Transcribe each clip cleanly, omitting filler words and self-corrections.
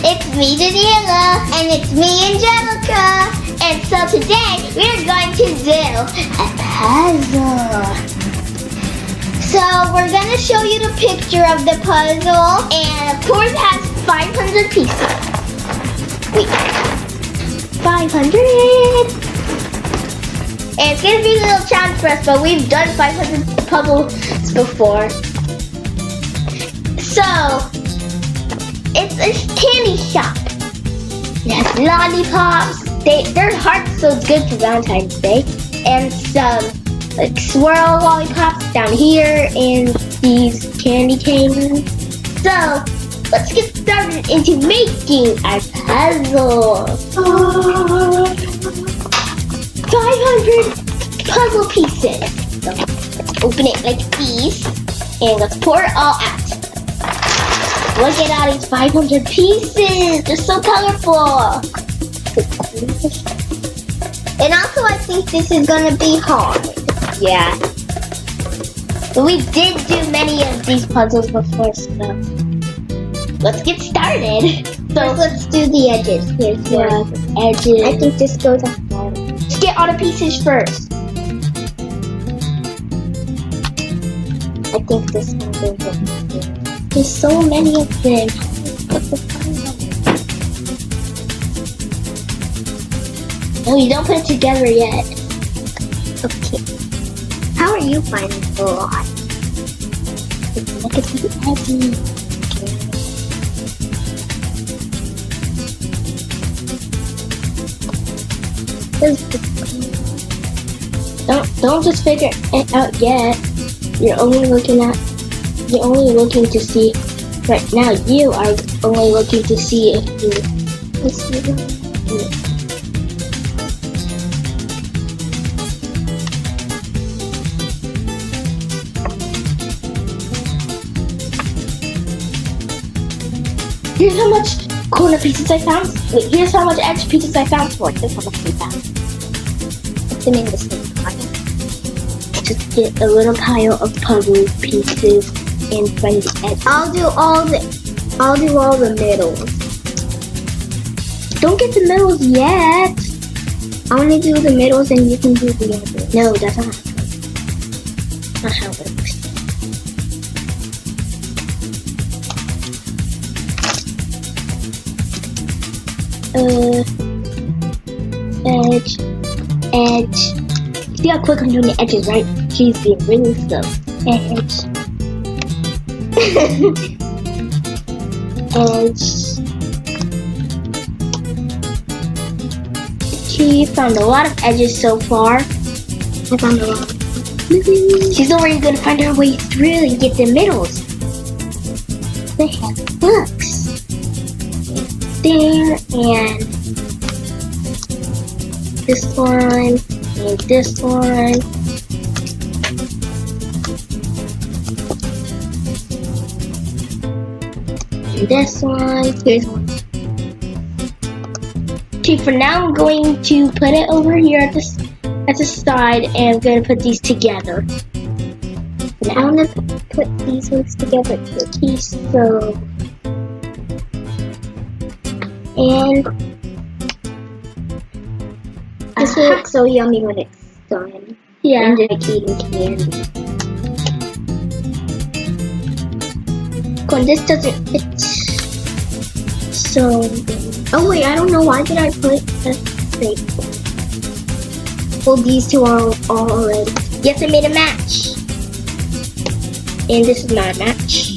It's me, Daniela, and it's me, Angelica. And so today, we're going to do a puzzle. So we're going to show you the picture of the puzzle. And of course, it has 500 pieces. Wait, 500. And it's going to be a little challenge for us, but we've done 500 puzzles before. So, it's a candy shop. It has lollipops. They're hearts, so it's good for Valentine's Day. And some like swirl lollipops down here and these candy canes. So let's get started into making our puzzle. 500 puzzle pieces. So open it like these and let's pour it all out. Look at all these 500 pieces. They're so colorful. And also, I think this is going to be hard. Yeah. But we did do many of these puzzles before, so let's get started. So let's do the edges. Here's the edges. I think this goes up there. Let's get all the pieces first. I think this one goes up there. There's so many of them. Oh, you don't put it together yet. Okay. How are you finding the lot? Look at the edges. Don't just figure it out yet. You're only looking to see right now. You are only looking to see if you Here's how much corner pieces I found. Wait, here's how much edge pieces I found for it. This how much we found. Let's name this thing pile. Just get a little pile of puzzle pieces and find the edge. I'll do all the middles. Don't get the middles yet. I want to do the middles and you can do the others. No, that's not how it works. Edge. See how quick I'm doing the edges, right? She's being really slow. Edge. Edge. She found a lot of edges so far. I found a lot. She's already gonna find her way through and get the middles. They have books. There and this one and this one. And this one. Here's one. Okay, for now I'm going to put it over here at the side and I'm going to put these together. Now I'm going to put these ones together quickly, so. And this will look so yummy when it's done. Yeah. And like eating candy. When this doesn't fit. So. Oh wait, I don't know. Why did I put wait. Well, these two are all already. Yes, I made a match. And this is not a match.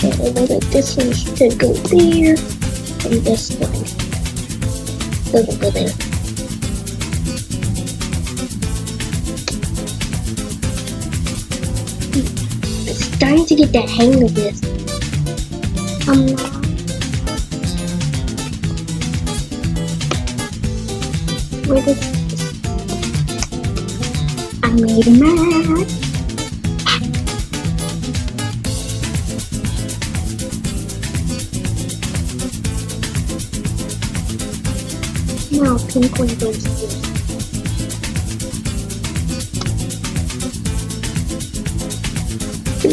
Like this one should go there, and this one doesn't go there. I'm starting to get the hang of this. Where is this? I made a match. Now pink one goes here.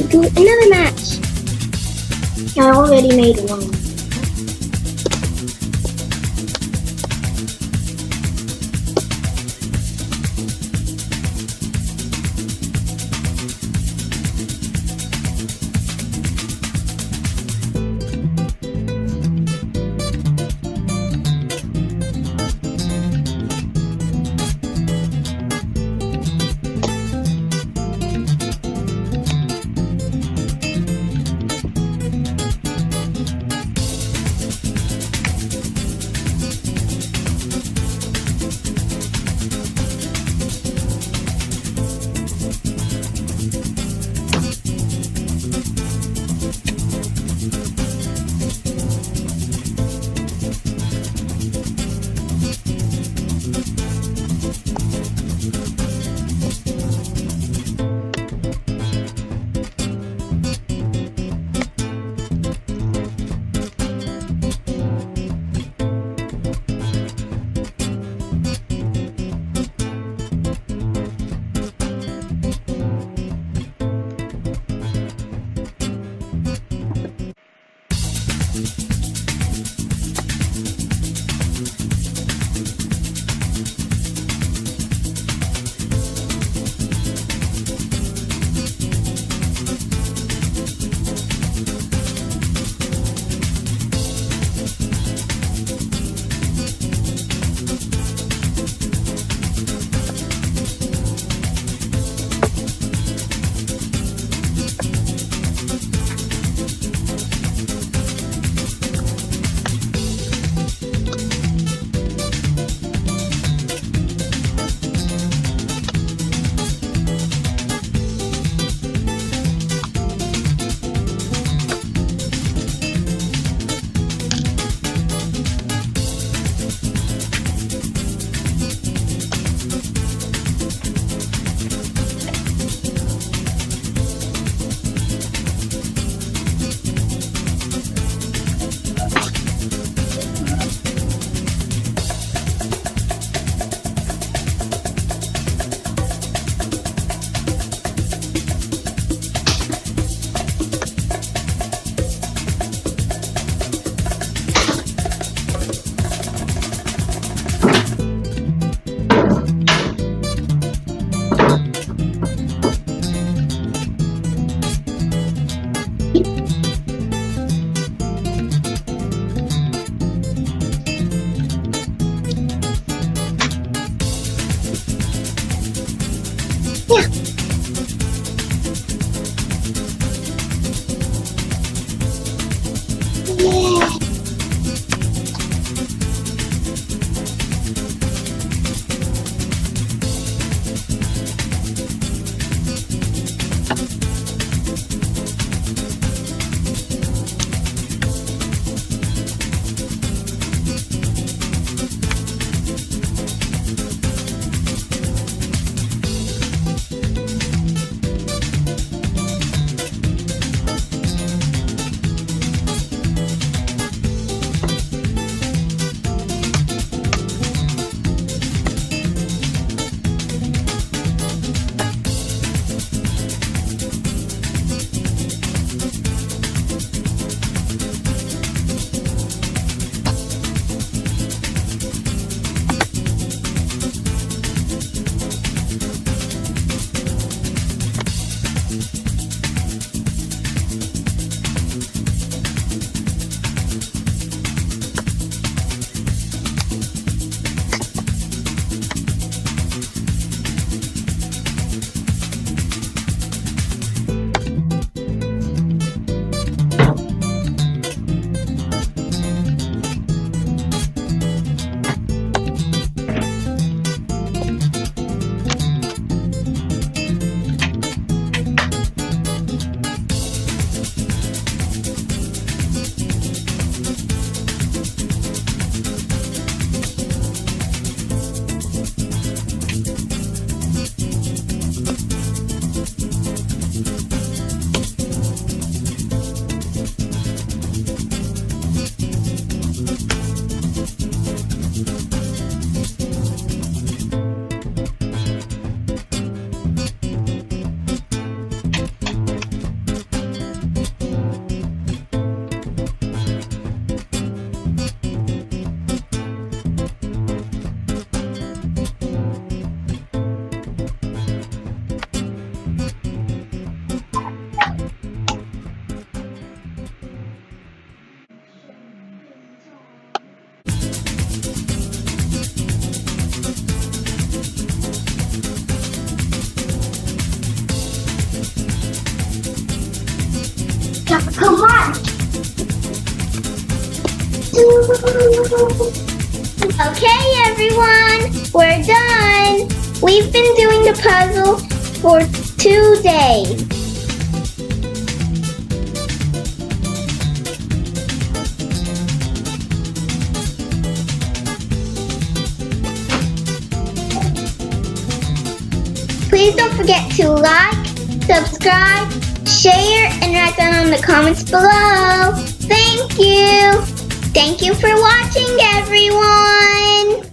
Do another match. I already made one. Okay, everyone, we're done. We've been doing the puzzle for 2 days. Please don't forget to like, subscribe, share, and write down in the comments below. Thank you. Thank you for watching, everyone.